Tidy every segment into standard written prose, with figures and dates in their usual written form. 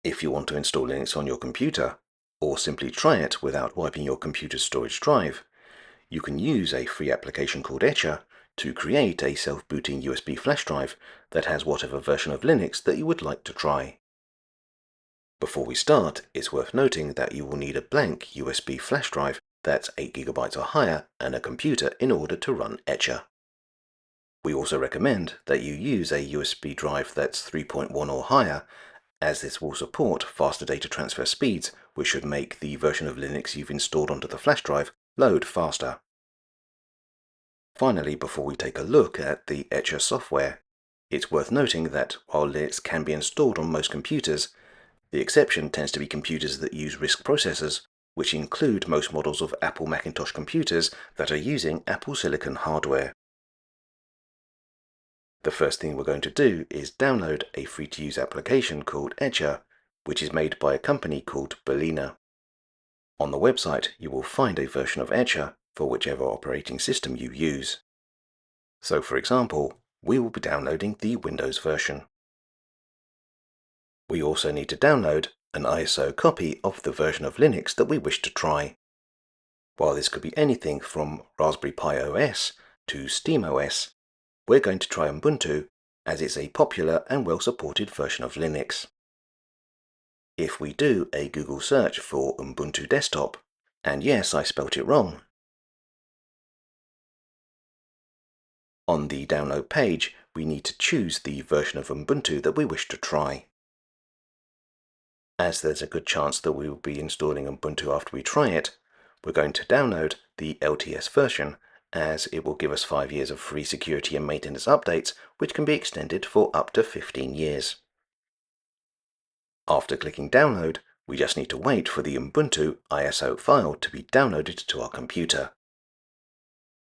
If you want to install Linux on your computer, or simply try it without wiping your computer's storage drive, you can use a free application called Etcher to create a self-booting USB flash drive that has whatever version of Linux that you would like to try. Before we start, it's worth noting that you will need a blank USB flash drive that's 8 GB or higher and a computer in order to run Etcher. We also recommend that you use a USB drive that's 3.1 or higher, as this will support faster data transfer speeds, which should make the version of Linux you've installed onto the flash drive load faster. Finally, before we take a look at the Etcher software, it's worth noting that while Linux can be installed on most computers, the exception tends to be computers that use RISC processors, which include most models of Apple Macintosh computers that are using Apple Silicon hardware. The first thing we're going to do is download a free-to-use application called Etcher, which is made by a company called Balena. On the website, you will find a version of Etcher for whichever operating system you use. So for example, we will be downloading the Windows version. We also need to download an ISO copy of the version of Linux that we wish to try. While this could be anything from Raspberry Pi OS to SteamOS, we're going to try Ubuntu as it's a popular and well-supported version of Linux. If we do a Google search for Ubuntu Desktop, and yes, I spelt it wrong, on the download page we need to choose the version of Ubuntu that we wish to try. As there's a good chance that we will be installing Ubuntu after we try it, we're going to download the LTS version, as it will give us 5 years of free security and maintenance updates, which can be extended for up to 15 years. After clicking download, we just need to wait for the Ubuntu ISO file to be downloaded to our computer.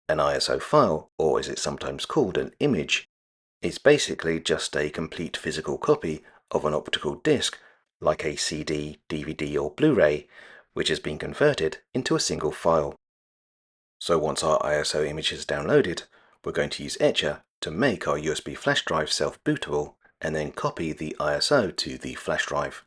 An ISO file, or as it's sometimes called an image, is basically just a complete physical copy of an optical disc like a CD, DVD or Blu-ray, which has been converted into a single file. So once our ISO image is downloaded, we're going to use Etcher to make our USB flash drive self-bootable and then copy the ISO to the flash drive.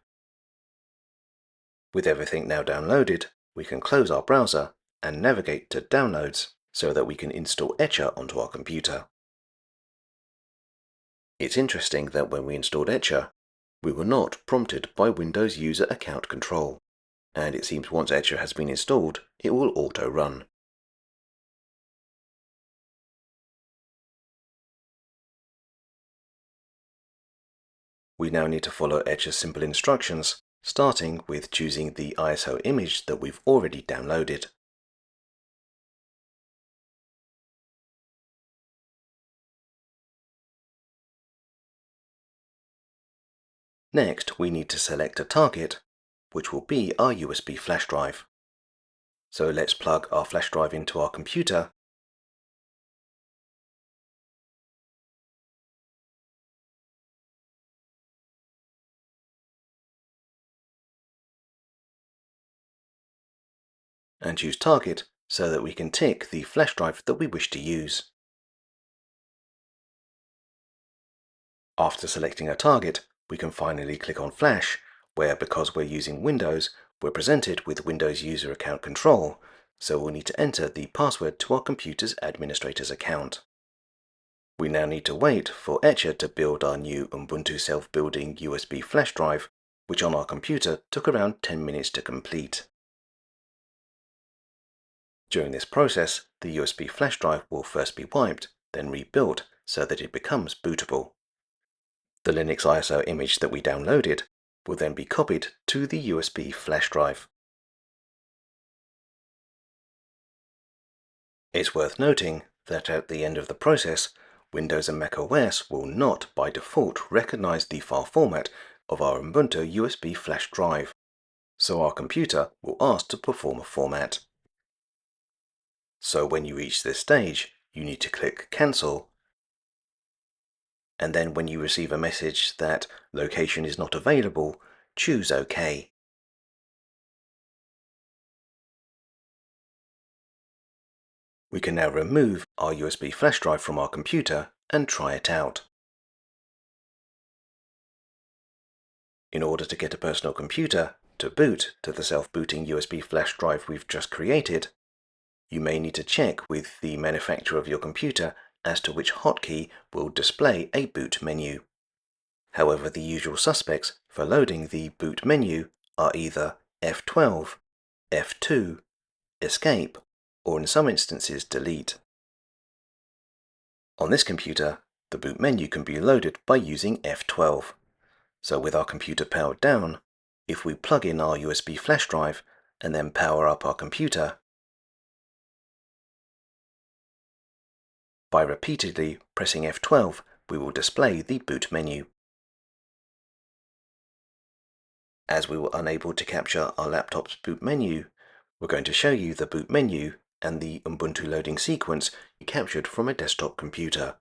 With everything now downloaded, we can close our browser and navigate to Downloads so that we can install Etcher onto our computer. It's interesting that when we installed Etcher, we were not prompted by Windows User Account Control, and it seems once Etcher has been installed, it will auto-run. We now need to follow Etcher's simple instructions, starting with choosing the ISO image that we've already downloaded. Next, we need to select a target, which will be our USB flash drive. So let's plug our flash drive into our computer and choose Target so that we can tick the flash drive that we wish to use. After selecting a target, we can finally click on Flash, where because we're using Windows, we're presented with Windows User Account Control, so we'll need to enter the password to our computer's administrator's account. We now need to wait for Etcher to build our new Ubuntu self-building USB flash drive, which on our computer took around 10 minutes to complete. During this process, the USB flash drive will first be wiped, then rebuilt so that it becomes bootable. The Linux ISO image that we downloaded will then be copied to the USB flash drive. It's worth noting that at the end of the process, Windows and Mac OS will not by default recognize the file format of our Ubuntu USB flash drive, so our computer will ask to perform a format. So when you reach this stage, you need to click Cancel, and then when you receive a message that location is not available, choose OK. We can now remove our USB flash drive from our computer and try it out. In order to get a personal computer to boot to the self-booting USB flash drive we've just created, you may need to check with the manufacturer of your computer as to which hotkey will display a boot menu. However, the usual suspects for loading the boot menu are either F12, F2, Escape, or in some instances Delete. On this computer, the boot menu can be loaded by using F12. So with our computer powered down, if we plug in our USB flash drive and then power up our computer, by repeatedly pressing F12, we will display the boot menu. As we were unable to capture our laptop's boot menu, we're going to show you the boot menu and the Ubuntu loading sequence captured from a desktop computer.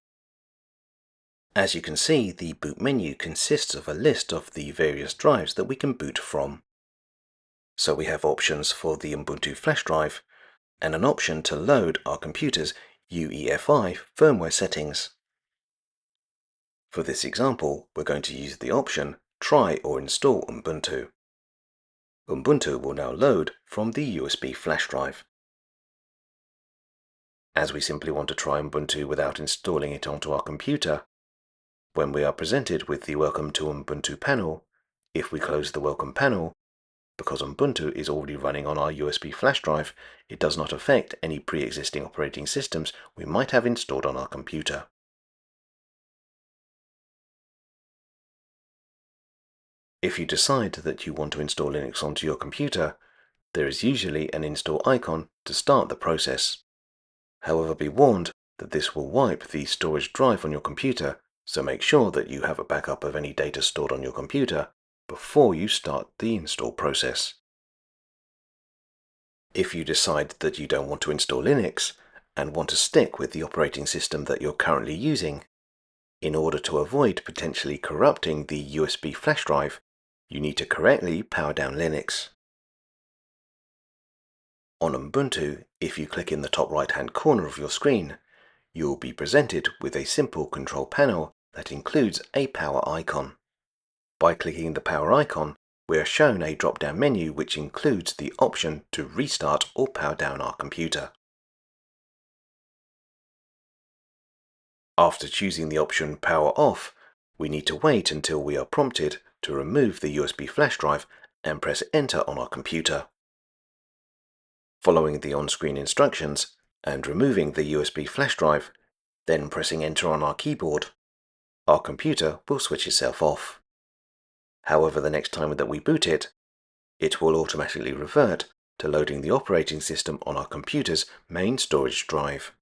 As you can see, the boot menu consists of a list of the various drives that we can boot from. So we have options for the Ubuntu flash drive and an option to load our computer's UEFI firmware settings. For this example, we're going to use the option Try or Install Ubuntu. Ubuntu will now load from the USB flash drive. As we simply want to try Ubuntu without installing it onto our computer, when we are presented with the Welcome to Ubuntu panel, if we close the Welcome panel, because Ubuntu is already running on our USB flash drive, it does not affect any pre-existing operating systems we might have installed on our computer. If you decide that you want to install Linux onto your computer, there is usually an install icon to start the process. However, be warned that this will wipe the storage drive on your computer, so make sure that you have a backup of any data stored on your computer before you start the install process. If you decide that you don't want to install Linux and want to stick with the operating system that you're currently using, in order to avoid potentially corrupting the USB flash drive, you need to correctly power down Linux. On Ubuntu, if you click in the top right-hand corner of your screen, you will be presented with a simple control panel that includes a power icon. By clicking the power icon, we are shown a drop-down menu which includes the option to restart or power down our computer. After choosing the option Power Off, we need to wait until we are prompted to remove the USB flash drive and press Enter on our computer. Following the on-screen instructions and removing the USB flash drive, then pressing Enter on our keyboard, our computer will switch itself off. However, the next time that we boot it, it will automatically revert to loading the operating system on our computer's main storage drive.